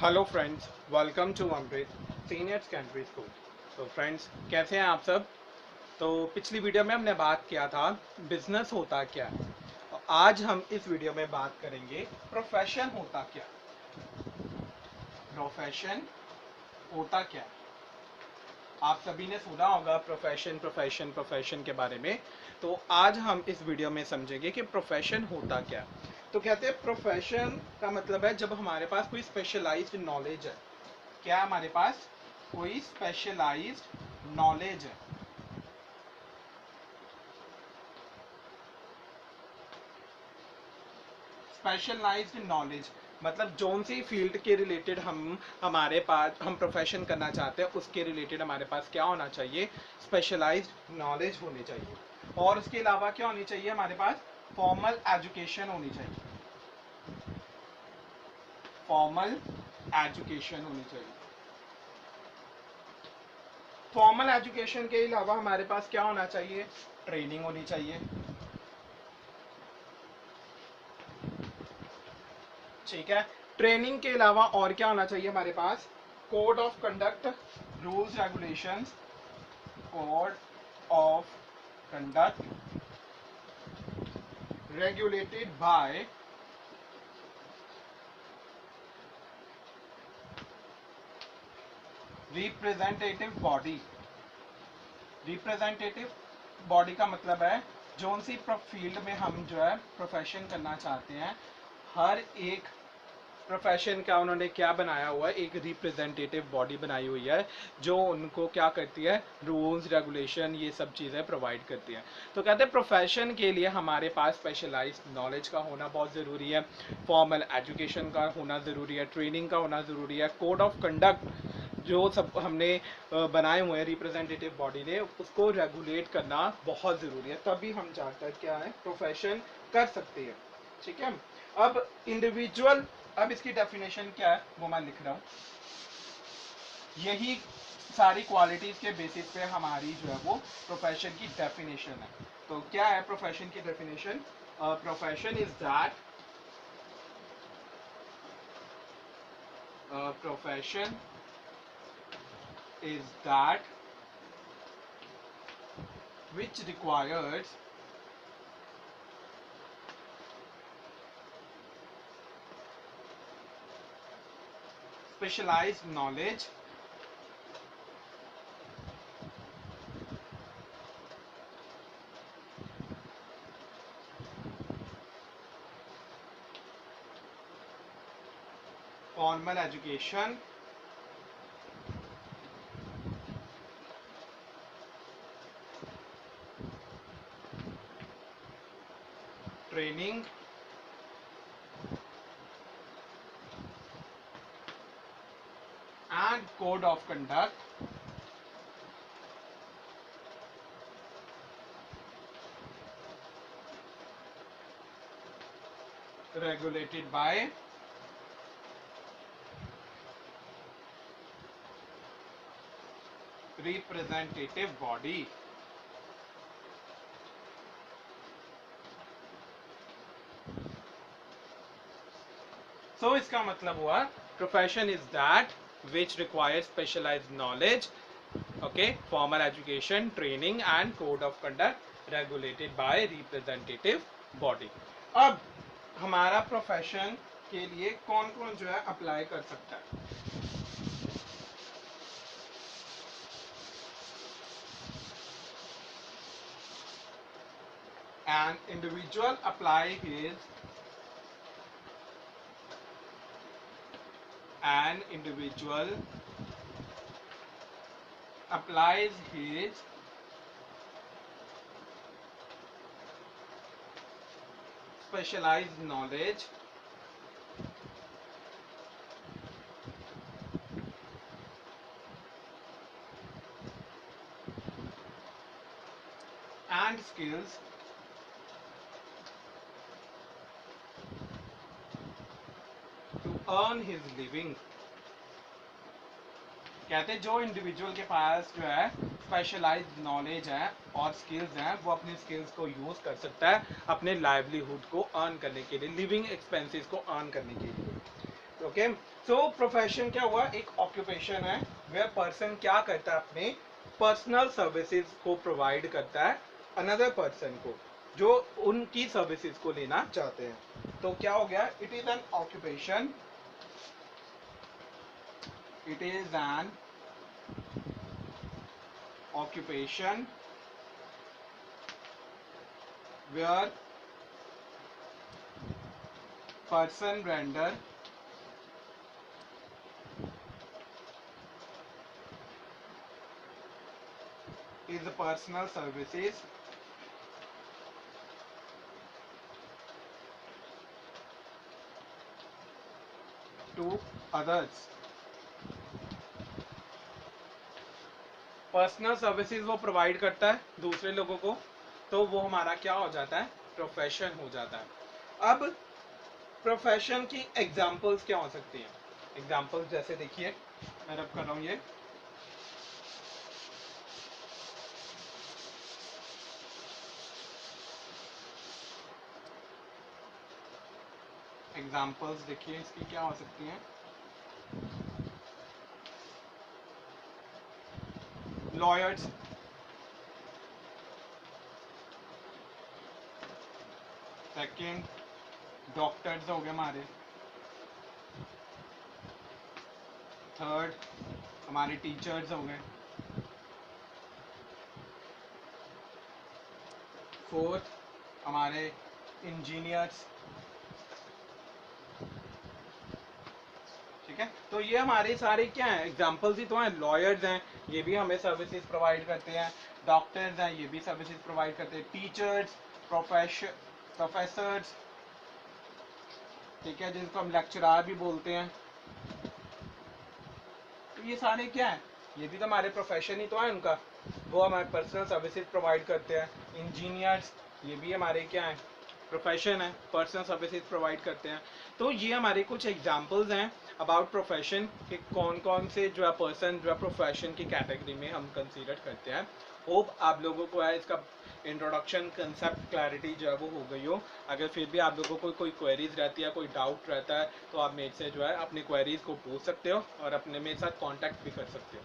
Hello friends, welcome to Amrit senior secondary school. तो friends, कैसे हैं आप सब। तो पिछली वीडियो में हमने बात किया था बिजनेस होता क्या है। और आज हम इस वीडियो में बात करेंगे प्रोफेशन होता क्या है। प्रोफेशन होता क्या है। आप सभी ने सुना होगा प्रोफेशन प्रोफेशन प्रोफेशन के बारे में। तो आज हम इस वीडियो में समझेंगे कि प्रोफेशन होता क्या है। तो कहते हैं प्रोफेशन का मतलब है जब हमारे पास कोई स्पेशलाइज्ड नॉलेज है। क्या हमारे पास कोई स्पेशलाइज्ड नॉलेज है। स्पेशलाइज्ड नॉलेज मतलब जोन सी फील्ड के रिलेटेड हमारे पास हम प्रोफेशन करना चाहते हैं, उसके रिलेटेड हमारे पास क्या होना चाहिए, स्पेशलाइज्ड नॉलेज होनी चाहिए। और उसके अलावा क्या होनी चाहिए, हमारे पास फॉर्मल एजुकेशन होनी चाहिए। फॉर्मल एजुकेशन होनी चाहिए। फॉर्मल एजुकेशन के अलावा हमारे पास क्या होना चाहिए, ट्रेनिंग होनी चाहिए। ठीक है। ट्रेनिंग के अलावा और क्या होना चाहिए हमारे पास, code of conduct, rules regulations, code of conduct regulated by representative body. Representative body का मतलब है जोन सी फील्ड में हम जो है प्रोफेशन करना चाहते हैं, हर एक प्रोफेशन का उन्होंने क्या बनाया हुआ है, एक रिप्रेजेंटेटिव बॉडी बनाई हुई है जो उनको क्या करती है, रूल्स रेगुलेशन ये सब चीज़ें प्रोवाइड करती है। तो कहते हैं प्रोफेशन के लिए हमारे पास स्पेशलाइज्ड नॉलेज का होना बहुत ज़रूरी है, फॉर्मल एजुकेशन का होना ज़रूरी है, ट्रेनिंग का होना ज़रूरी है, कोड ऑफ कंडक्ट जो सब हमने बनाए हुए हैं रिप्रेजेंटेटिव बॉडी ने, उसको रेगुलेट करना बहुत ज़रूरी है, तभी हम जाकर क्या है प्रोफेशन कर सकते हैं। ठीक है। अब इंडिविजुअल, अब इसकी डेफिनेशन क्या है वो मैं लिख रहा हूं। यही सारी क्वालिटीज के बेसिस पे हमारी जो है वो प्रोफेशन की डेफिनेशन है। तो क्या है प्रोफेशन की definition, profession is that, profession is that which requires specialized knowledge, formal education, training and code of conduct regulated by representative body। So इसका मतलब हुआ profession is that which requires specialised knowledge, okay, formal education, training and code of conduct regulated by representative body. अब हमारा profession के लिए कौन कौन जो है अप्लाई कर सकता है। An individual apply his, an individual applies his specialized knowledge and skills to earn his living। कहते हैं जो इंडिविजुअल के पास जो है स्पेशलाइज्ड नॉलेज है और स्किल्स हैं, वो अपनी स्किल्स को यूज कर सकता है अपने लाइवलीहुड को अर्न करने के लिए, लिविंग एक्सपेंसेस को अर्न करने के लिए। ओके, सो प्रोफेशन क्या हुआ, एक ऑक्यूपेशन है वे पर्सन क्या करता है, अपने पर्सनल सर्विसेज को प्रोवाइड करता है अनदर पर्सन को जो उनकी सर्विसेज को लेना चाहते हैं। तो क्या हो गया, it is an occupation, it is an occupation where person render is personal services to others। Personal services वो प्रोवाइड करता है दूसरे लोगों को, तो वो हमारा क्या हो जाता है, प्रोफेशन हो जाता है। अब प्रोफेशन की एग्जांपल्स क्या हो सकती हैं, एग्जांपल्स जैसे देखिए मैं रब कर रहा हूँ ये, एग्जांपल्स देखिए इसकी क्या हो सकती हैं, लॉयर्स, सेकेंड डॉक्टर्स हो गए हमारे, थर्ड हमारे टीचर्स हो गए, फोर्थ हमारे इंजीनियर्स। ठीक है, तो ये हमारे सारे क्या हैं, एग्जांपल्स ही तो हैं। लॉयर्स हैं, ये भी हमें सर्विसेज प्रोवाइड करते हैं, डॉक्टर्स हैं, ये भी सर्विसेज प्रोवाइड करते हैं, टीचर्स, प्रोफेसर्स, ठीक है, जिनको हम लेक्चरार भी बोलते हैं। तो ये सारे क्या हैं, ये भी तो हमारे प्रोफेशन ही तो है उनका, वो हमारे पर्सनल सर्विसेज प्रोवाइड करते हैं। इंजीनियर्स, ये भी हमारे क्या है, प्रोफेशन है, पर्सनल सर्विसेज प्रोवाइड करते हैं। तो ये हमारे कुछ एग्जांपल्स हैं अबाउट प्रोफेशन कि कौन कौन से जो है पर्सन जो है प्रोफेशन की कैटेगरी में हम कंसीडर करते हैं। होप आप लोगों को है इसका इंट्रोडक्शन कंसेप्ट क्लैरिटी जो है वो हो गई हो। अगर फिर भी आप लोगों को कोई क्वेरीज रहती है, कोई डाउट रहता है, तो आप मेरे से जो है अपनी क्वेरीज को पूछ सकते हो और अपने मेरे साथ कांटेक्ट भी कर सकते हो।